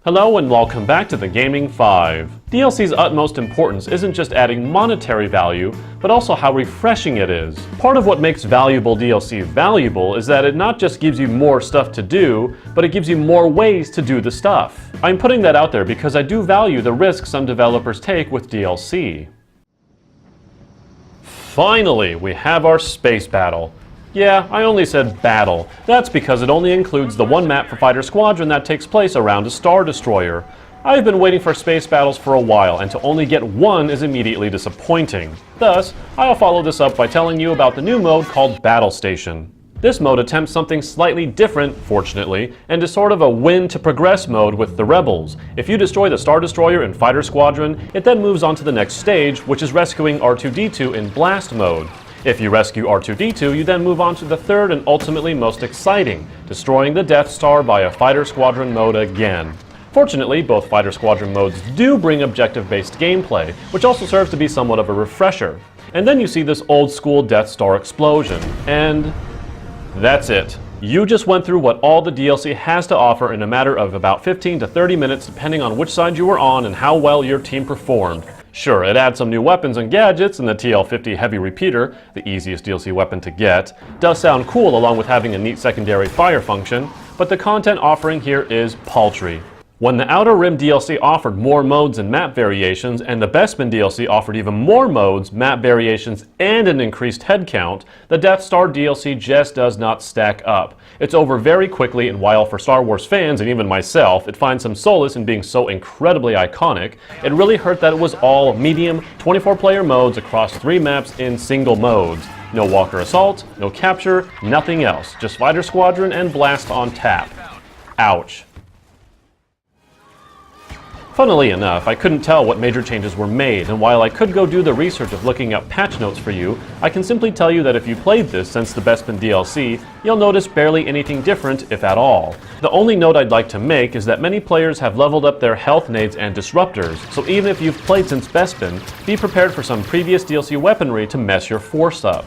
Hello and welcome back to the Gaming 5. DLC's utmost importance isn't just adding monetary value, but also how refreshing it is. Part of what makes valuable DLC valuable is that it not just gives you more stuff to do, but it gives you more ways to do the stuff. I'm putting that out there because I do value the risks some developers take with DLC. Finally, we have our space battle. Yeah, I only said battle. That's because it only includes the one map for Fighter Squadron that takes place around a Star Destroyer. I've been waiting for space battles for a while, and to only get one is immediately disappointing. Thus, I'll follow this up by telling you about the new mode called Battle Station. This mode attempts something slightly different, fortunately, and is sort of a win to progress mode with the Rebels. If you destroy the Star Destroyer in Fighter Squadron, it then moves on to the next stage, which is rescuing R2-D2 in Blast mode. If you rescue R2-D2, you then move on to the third and ultimately most exciting, destroying the Death Star via Fighter Squadron mode again. Fortunately, both Fighter Squadron modes do bring objective-based gameplay, which also serves to be somewhat of a refresher. And then you see this old-school Death Star explosion, and that's it. You just went through what all the DLC has to offer in a matter of about 15 to 30 minutes depending on which side you were on and how well your team performed. Sure, it adds some new weapons and gadgets, and the TL-50 Heavy Repeater, the easiest DLC weapon to get, does sound cool along with having a neat secondary fire function, but the content offering here is paltry. When the Outer Rim DLC offered more modes and map variations, and the Bespin DLC offered even more modes, map variations, and an increased head count, the Death Star DLC just does not stack up. It's over very quickly, and while for Star Wars fans, and even myself, it finds some solace in being so incredibly iconic, it really hurt that it was all medium, 24-player modes across 3 maps in single modes. No Walker Assault, no Capture, nothing else. Just Fighter Squadron and Blast on tap. Ouch. Funnily enough, I couldn't tell what major changes were made, and while I could go do the research of looking up patch notes for you, I can simply tell you that if you played this since the Bespin DLC, you'll notice barely anything different, if at all. The only note I'd like to make is that many players have leveled up their health nades and disruptors, so even if you've played since Bespin, be prepared for some previous DLC weaponry to mess your force up.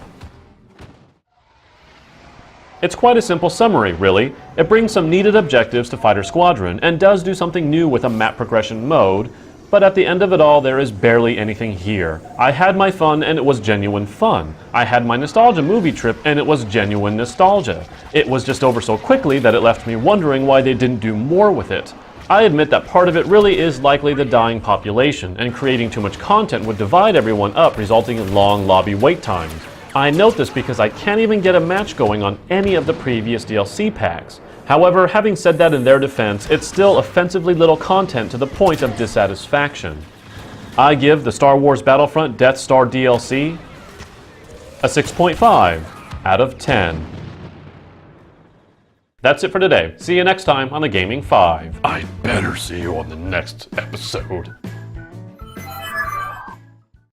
It's quite a simple summary, really. It brings some needed objectives to Fighter Squadron, and does do something new with a map progression mode, but at the end of it all, there is barely anything here. I had my fun, and it was genuine fun. I had my nostalgia movie trip, and it was genuine nostalgia. It was just over so quickly that it left me wondering why they didn't do more with it. I admit that part of it really is likely the dying population, and creating too much content would divide everyone up, resulting in long lobby wait times. I note this because I can't even get a match going on any of the previous DLC packs. However, having said that in their defense, it's still offensively little content to the point of dissatisfaction. I give the Star Wars Battlefront Death Star DLC a 6.5 out of 10. That's it for today. See you next time on the Gaming 5. I better see you on the next episode.